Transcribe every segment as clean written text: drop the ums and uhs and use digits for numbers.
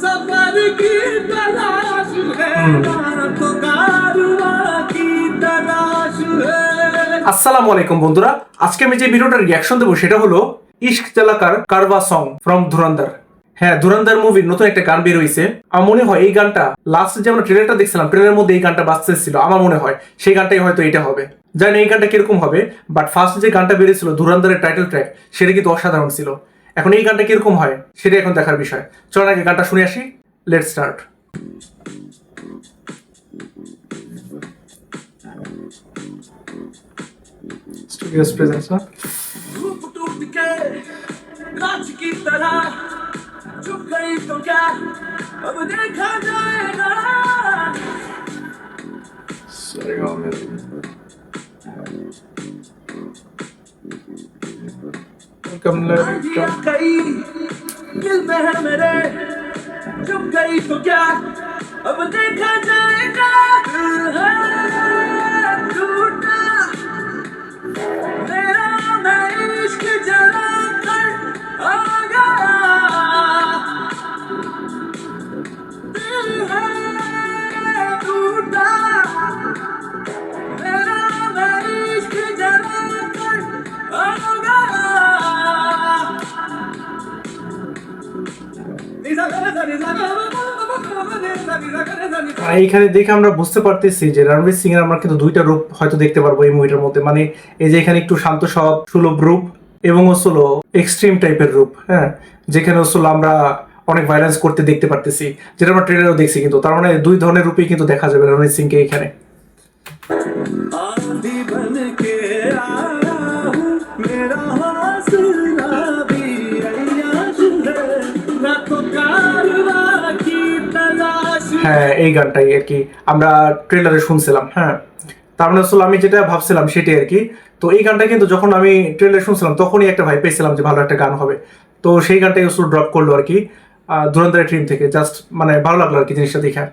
सफर की तलाश है तो कारवां की तलाश है। আসসালামু আলাইকুম বন্ধুরা, আজকে আমি যে ভিডিওটার রিঅ্যাকশন দেবো সেটা হলো ইশক তেলাকার কারবা সং ফ্রম ধুরন্ধর। হ্যাঁ, ধুরন্ধর মুভির নতুন একটা গান বের হয়েছে। আমার মনে হয় এই গানটা লাস্ট যে আমরা ট্রেলারটা দেখছিলাম, ট্রেলারের মধ্যে এই গানটা বাজতেছিল। আমার মনে হয় সেই গানটাই হয়তো এটা হবে। জানি না এই গানটা কিরকম হবে, বাট ফার্স্ট যে গানটা বেরিয়েছিল ধুরন্ধরের টাইটেল ট্র্যাক, সেটা কিন্তু অসাধারণ ছিল। এখন এই গানটা কিরকম হয় সেটা এখন দেখার বিষয়। চলো আগে গানটা শুনে আসি। Let's start. Studio's presence, huh? रूप टूट के कांच की तरह चुप गई तो क्या अब देखा जाएगा। दिल में है मेरे चुप गई तो क्या अब देखा जाएगा। टूटा मेरा मैं इश्क जला कर आ गया। दिल है टूटा मेरा मैं इश्क जला कर आ गया। এইখানে দেখে আমরা বুঝতে পারতেছি যে রণবীর সিং এর আমরা কিন্তু দুইটা রূপ হয়তো দেখতে পারবো এই মুভিটার মধ্যে। মানে এই যে এখানে একটু শান্ত স্বভাব সুলভ রূপ এবং হলো এক্সট্রিম টাইপের রূপ, হ্যাঁ, যেখানে হলো আমরা অনেক ভায়োলেন্স করতে দেখতে পারতেছি, যেটা আমরা ট্রেলারেও দেখছি। কিন্তু তার মানে দুই ধরনের রূপেই কিন্তু দেখা যাবে রণবীর সিং কে এখানে। হ্যাঁ, এই গানটাই আর কি আমরা ট্রেলারে শুনছিলাম। হ্যাঁ, তার মানে আসলে আমি যেটা ভাবছিলাম সেটাই আর কি। তো এই গানটা কিন্তু যখন আমি ট্রেলারে শুনছিলাম তখনই একটা ভাই পেয়েছিলাম যে ভালো একটা গান হবে। তো সেই গানটাই আসলে ড্রপ করলো আর কি ধুরন্ধরের টিম থেকে। জাস্ট মানে ভালো লাগলো আর কি জিনিসটা দেখে।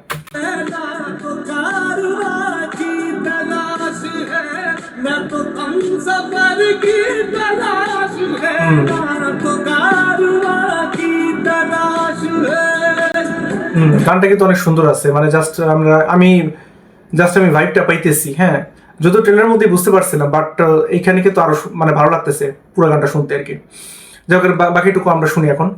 গানটা কিন্তু অনেক সুন্দর আছে। মানে আমি ভাইবটা পাইতেছি। হ্যাঁ, যদিও ট্রেলারের মধ্যে বুঝতে পারছি না, বাট এখানে কিন্তু আরো মানে ভালো লাগতেছে পুরো গানটা শুনতে আর কি। যাই হোক, বাকিটুকু আমরা শুনি এখন।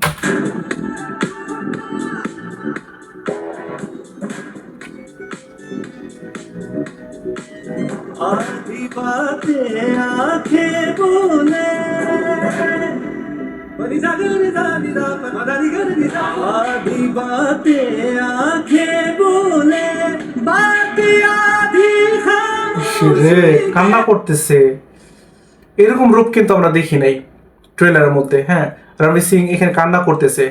आधी बातें आंखें बोले आधी बातें आंखें बोले बातें आधी কান্না করতেছে। এরকম রূপ কিন্তু আমরা দেখি নাই ট্রেলারের মধ্যে। হ্যাঁ, রণবীর সিং এখানে কান্না করতেছে।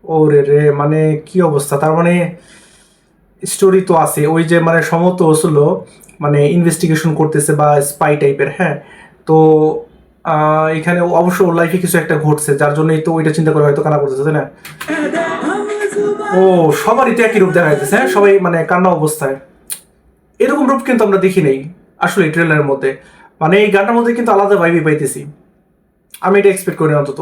ওরে রে, মানে কি অবস্থা। তার মানে স্টোরি তো আছে, ওই যে মানে সমত হচ্ছিল মানে ইনভেস্টিগেশন করতেছে বা স্পাই টাইপের। হ্যাঁ, তো এখানে অবশ্য লাইফে কিছু একটা ঘটছে, যার জন্যই তো ওইটা চিন্তা করে হয়তো কান্না করতেছে, তাই না? ও, সবারই তো একই রূপ দেখা যাচ্ছে। হ্যাঁ, সবাই মানে কান্না অবস্থায়। এরকম রূপ কিন্তু আমরা দেখি নাই আসলে ট্রেলারের মধ্যে। মানে এই গানটার মধ্যে কিন্তু আলাদা ভাইবই পাইতেছি। আমি এটা এক্সপেক্ট করি অন্তত।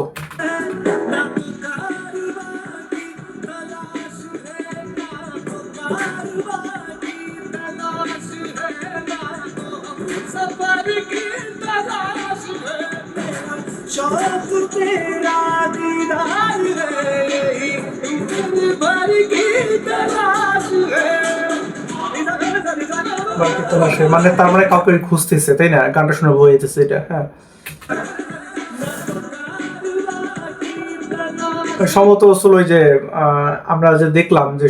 মানে তার মানে কাউকে খুঁজতেছে, তাই না? গানটা শুনে বয়ে যেতেছে এটা। হ্যাঁ, সম্ভবত আসলে ওই যে আমরা যে দেখলাম যে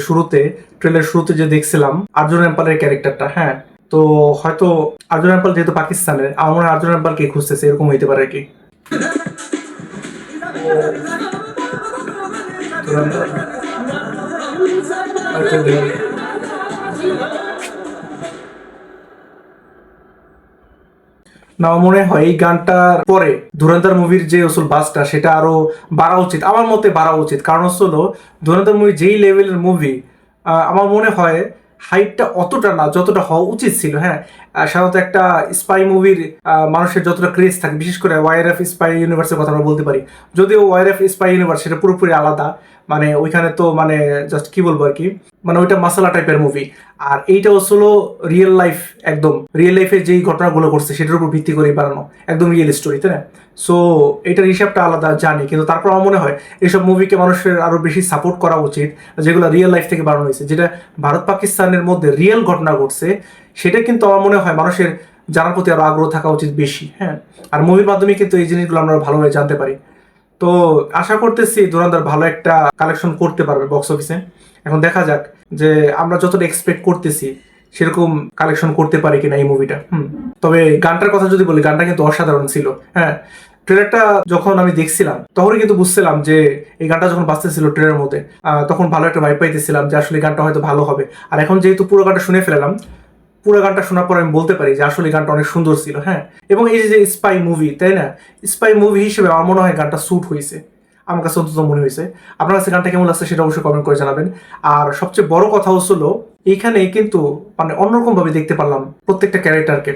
ট্রেলার শুরুতে যে দেখছিলাম আর্জুন রামপালের ক্যারেক্টারটা। হ্যাঁ, তো হয়তো আর্জুন রামপাল যেহেতু পাকিস্তানের, আমার মনে হয় আর্জুন রামপালকে খুঁজতেছে, এরকম হইতে পারে আর কি। না, মনে হয় এই গানটার পরে ধুরন্ধর মুভির যে আসল বাসটা সেটা আরো বাড়া উচিত, আমার মতে বাড়া উচিত। কারণ হলো ধুরন্ধর মুভি যেই লেভেলের মুভি, আমার মনে হয় হাইপটা অতটা না যতটা হওয়া উচিত ছিল। হ্যাঁ, সাধারণত একটা স্পাই মুভির মানুষের যতটা ক্রেজ থাকে, বিশেষ করে ওয়াইআরএফ স্পাই ইউনিভার্সের কথা আমরা বলতে পারি, যদিও ওয়াইআরএফ স্পাই ইউনিভার্স সেটা পুরোপুরি আলাদা। মানে ওইখানে তো মানে জাস্ট কি বলবো আর কি, মানে ওইটা মাসালা টাইপের মুভি। আর এইটা হচ্ছিল রিয়েল লাইফ, একদম রিয়েল লাইফে যেই ঘটনাগুলো ঘটছে সেটার উপর ভিত্তি করে বানানো একদম রিয়েল স্টোরি, তাই না? সো এটার হিসাবটা আলাদা জানি, কিন্তু তারপর আমার মনে হয় এইসব মুভিকে মানুষের আরো বেশি সাপোর্ট করা উচিত, যেগুলো রিয়েল লাইফ থেকে বানানো হয়েছে, যেটা ভারত পাকিস্তানের মধ্যে রিয়েল ঘটনা ঘটছে, সেটা কিন্তু আমার মনে হয় মানুষের জানার প্রতি আরো আগ্রহ থাকা উচিত বেশি, হ্যাঁ। আর মুভির মাধ্যমে কিন্তু এই জিনিসগুলো আমরা ভালোভাবে জানতে পারি। তো আশা করতেছি ধুরন্ধর ভালো একটা কালেকশন করতে পারবে বক্স অফিসে। এখন দেখা যাক যে আমরা যতটা এক্সপেক্ট করতেছি সেরকম কালেকশন করতে পারে কিনা এই মুভিটা। তবে গানটার কথা যদি বলি, গানটা কিন্তু অসাধারণ ছিল, হ্যাঁ। ট্রেলারটা যখন আমি দেখছিলাম তখনই কিন্তু বুঝছিলাম যে এই গানটা যখন বাজতেছিল ট্রেলারের মধ্যে, তখন ভালো একটা ভাইব পাইতেছিলাম যে আসলে গানটা হয়তো ভালো হবে। আর এখন যেহেতু পুরো গানটা শুনে ফেলাম, পুরো গানটা শোনার পর আমি বলতে পারি যে আসলে গানটা অনেক সুন্দর ছিল, হ্যাঁ। এবং এই যে স্পাই মুভি, তাই না, স্পাই মুভি হিসেবে আমার মনে হয় গানটা স্যুট হয়েছে, আমার কাছে অন্তত মনে হয়েছে। আপনার কাছে গানটা কেমন লাগছে সেটা অবশ্যই কমেন্ট করে জানাবেন। আর সবচেয়ে বড় কথা হচ্ছিল এইখানে কিন্তু মানে অন্যরকম ভাবে দেখতে পারলাম প্রত্যেকটা ক্যারেক্টারকে,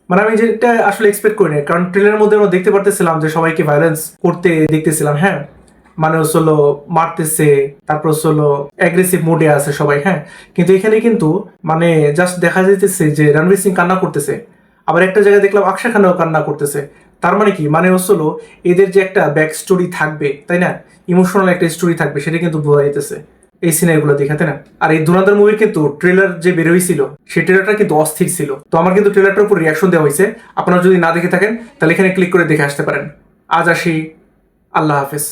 মানে আমি যেটা আসলে এক্সপেক্ট করি না, কারণ ট্রেলারের মধ্যে আমরা দেখতে পারতেছিলাম যে সবাইকে ভায়োলেন্স করতে দেখতেছিলাম, হ্যাঁ, মানে হচ্ছিল মারতেছে, তারপর হচ্ছিল অ্যাগ্রেসিভ মোডে আছে সবাই, হ্যাঁ। কিন্তু এখানে কিন্তু মানে জাস্ট দেখা যাইতেছে যে রণবীর সিং কান্না করতেছে, আবার একটা জায়গায় দেখলাম আকশা খানও কান্না করতেছে। তার মানে কি, মানে হচ্ছিল এদের যে একটা ব্যাক স্টোরি থাকবে, তাই না, ইমোশনাল একটা স্টোরি থাকবে, সেটা কিন্তু বোঝা যাইতেছে এই সিনারিগুলো দেখাতে না। আর এই ধুরন্ধর মুভির কিন্তু ট্রেলার যে বের হয়েছিল সেই ট্রেলারটা কিন্তু অস্থির ছিল। তো আমার কিন্তু ট্রেলারটার উপর রিয়াকশন দেওয়া হয়েছে, আপনারা যদি না দেখে থাকেন তাহলে এখানে ক্লিক করে দেখে আসতে পারেন। আজ আসি, আল্লাহ হাফেজ।